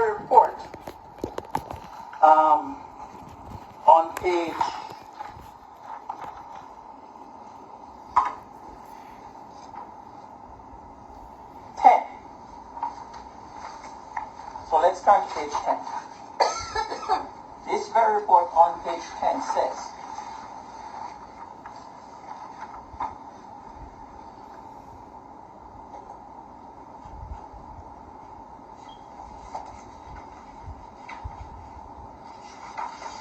very report, on page 10. So let's turn to page 10. This very report on page 10 says,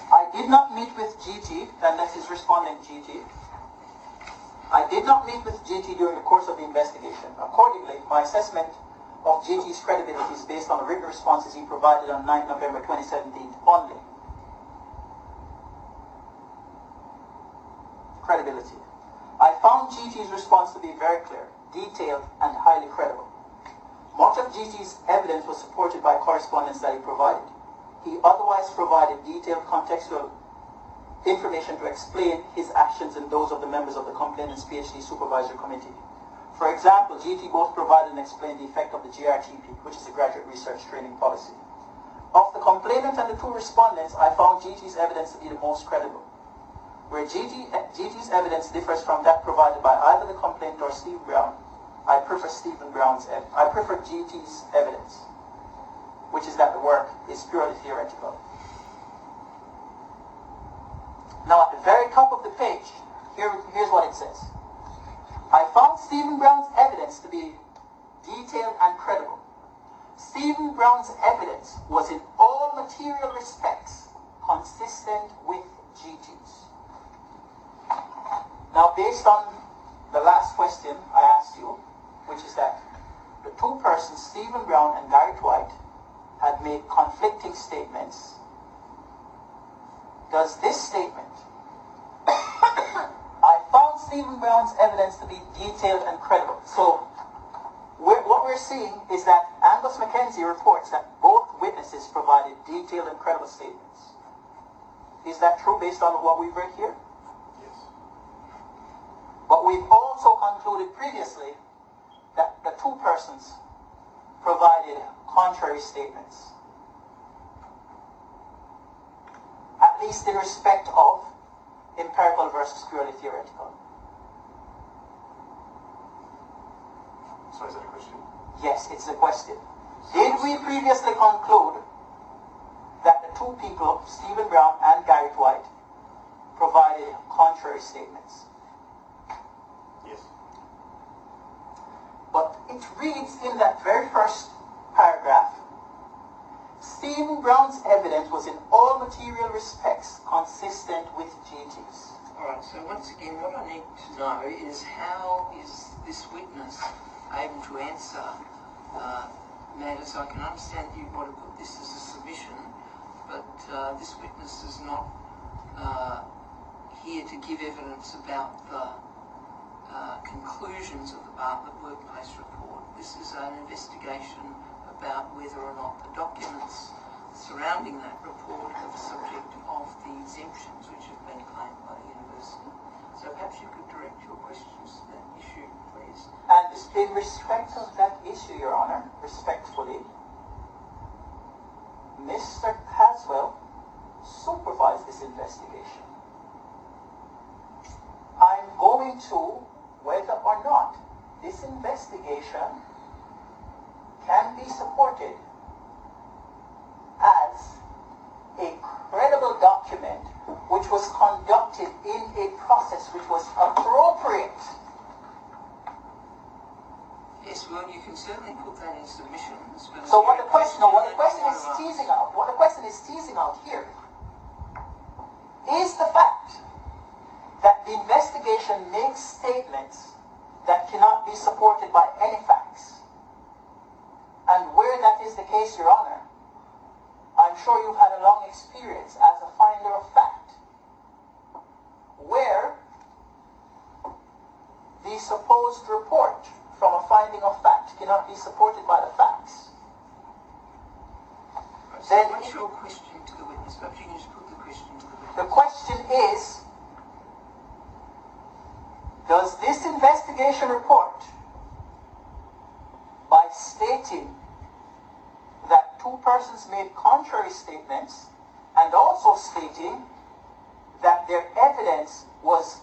I did not meet with Gigi, and that is respondent Gigi. I did not meet with Gigi during the course of the investigation. Accordingly, my assessment of Gigi's credibility is based on the written responses he provided on 9 November 2017 only. Credibility. I found Gigi's response to be very clear, detailed, and highly credible. Much of Gigi's evidence was supported by correspondence that he provided. He otherwise provided detailed contextual information to explain his actions and those of the members of the complainant's PhD supervisory committee. For example, Gigi both provided and explained the effect of the GRTP, which is a graduate research training policy. Of the complainant and the two respondents, I found Gigi's evidence to be the most credible. Where Gigi's evidence differs from that provided by either the complainant or Steve Brown, I prefer Gigi's evidence, which is that the work is purely theoretical. Now, at the very top of the page, here's what it says. I found Stephen Brown's evidence to be detailed and credible. Stephen Brown's evidence was in all material respects consistent with Gigi's. Now, based on the last question I asked you, which is that the two persons, Stephen Brown and Gary Dwight, had made conflicting statements, does this statement, I found Stephen Brown's evidence to be detailed and credible. So what we're seeing is that Angus Mackenzie reports that both witnesses provided detailed and credible statements. Is that true based on what we've read here? Yes. But we've also concluded previously that the two persons provided contrary statements, at least in respect of empirical versus purely theoretical. So is that a question? Yes, it's a question. Did we previously conclude that the two people, Stephen Brown and Gary Dwight, provided contrary statements? Yes. But it reads in that very first paragraph, Stephen Brown's evidence was in all material respects consistent with Gigi's. Alright, so once again, what I need to know is how is this witness able to answer matters? I can understand you want to put this as a submission, but this witness is not here to give evidence about the conclusions of the Bartlett Workplace Report. This is an investigation about whether or not the documents surrounding that report are the subject of the exemptions which have been claimed by the university. So perhaps you could direct your questions to that issue, please. And in respect of that issue, Your Honour, respectfully, Mr. Caswell supervised this investigation. I'm going to whether or not this investigation can be supported as a credible document which was conducted in a process which was appropriate. Yes, well, you can certainly put that in submissions. So what the question is teasing out here is the fact that the investigation makes statements that cannot be supported by any facts. And where that is the case, Your Honour, I'm sure you've had a long experience as a finder of fact, where the supposed report from a finding of fact cannot be supported by the facts. So then what's your question to the witness? Perhaps you can just put the question to the witness. The question is, does this investigation report, by stating that two persons made contrary statements and also stating that their evidence was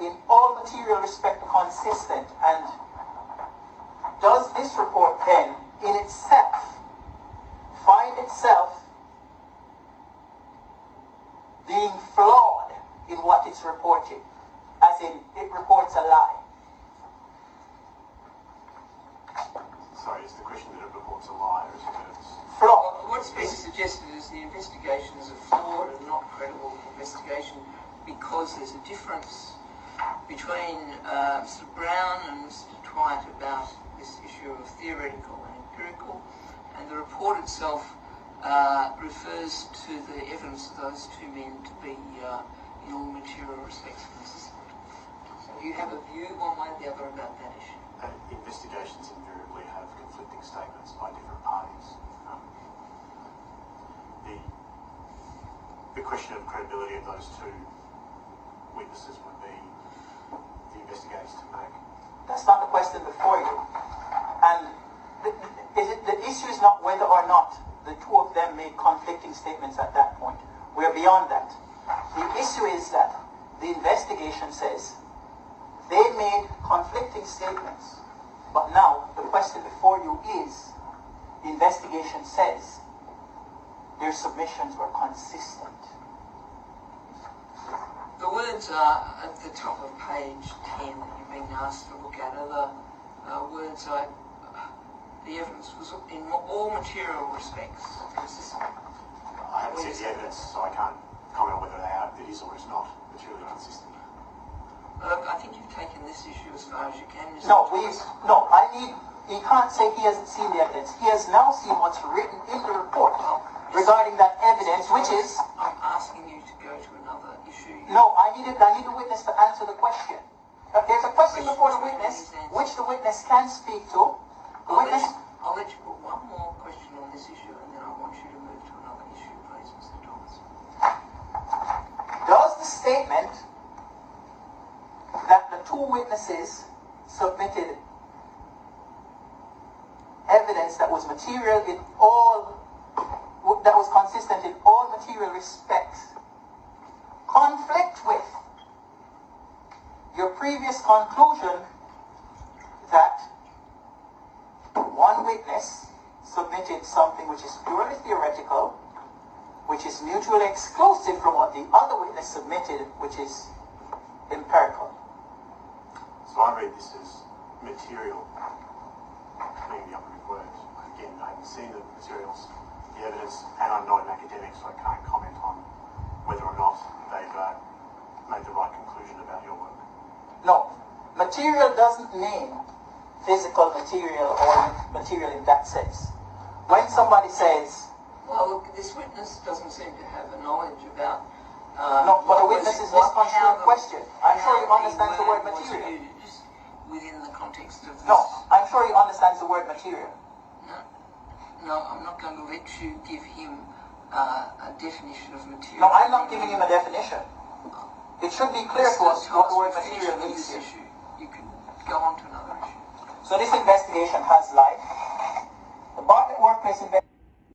in all material respect consistent. And does this report then in itself find itself being flawed in what it's reporting, as in it reports a lie? Sorry, is the question that it reports a lie, or is it that it's... Flawed. What's being suggested is the investigation is a flawed and not credible investigation because there's a difference between Mr. Brown and Mr. Twite about this issue of theoretical and empirical, and the report itself refers to the evidence of those two men to be in all material respects consistent. So you have a view one way or the other about that issue? Investigations invariably have conflicting statements by different parties. The question of credibility of those two witnesses would be the investigators to make. That's not the question before you. And the issue is not whether or not the two of them made conflicting statements at that point. We're beyond that. The issue is that the investigation says they made conflicting statements. But now the question before you is, the investigation says their submissions were consistent. The words are at the top of page 10 that you've been asked to look at. Are the words like the evidence was in all material respects consistent? I haven't seen the evidence, so I can't comment on whether it is or is not materially consistent. Look, I think you've taken this issue as far as you can. He can't say he hasn't seen the evidence. He has now seen what's written in the report regarding that evidence, which is... I'm asking you to go to another issue. No, I need a witness to answer the question. There's a question before the witness, which the witness can speak to. I'll let you put one more question on this issue, and then I want you to move to another issue, please, Mr. Thomas. Does the statement that the two witnesses submitted evidence that was material in all, that was consistent in all material respects, conflict with your previous conclusion that one witness submitted something which is purely theoretical, which is mutually exclusive from what the other witness submitted, which is empirical? So I read this as material being the operative word. Again, I haven't seen the materials, the evidence, and I'm not an academic, so I can't comment on whether or not they've made the right conclusion about your work. No. Material doesn't mean physical material or material in that sense. When somebody says... Well, look, this witness doesn't seem to have a knowledge about... no, but the witness is misconstruing the question. I'm sure he understands the word material. Within the context of this. No, I'm sure he understands the word material. No, I'm not going to let you give him a definition of material. No, I'm not giving him a definition. It should be clear to us what the word material means here. You can go on to another issue. So this investigation has life. The Bartlett Workplace investigation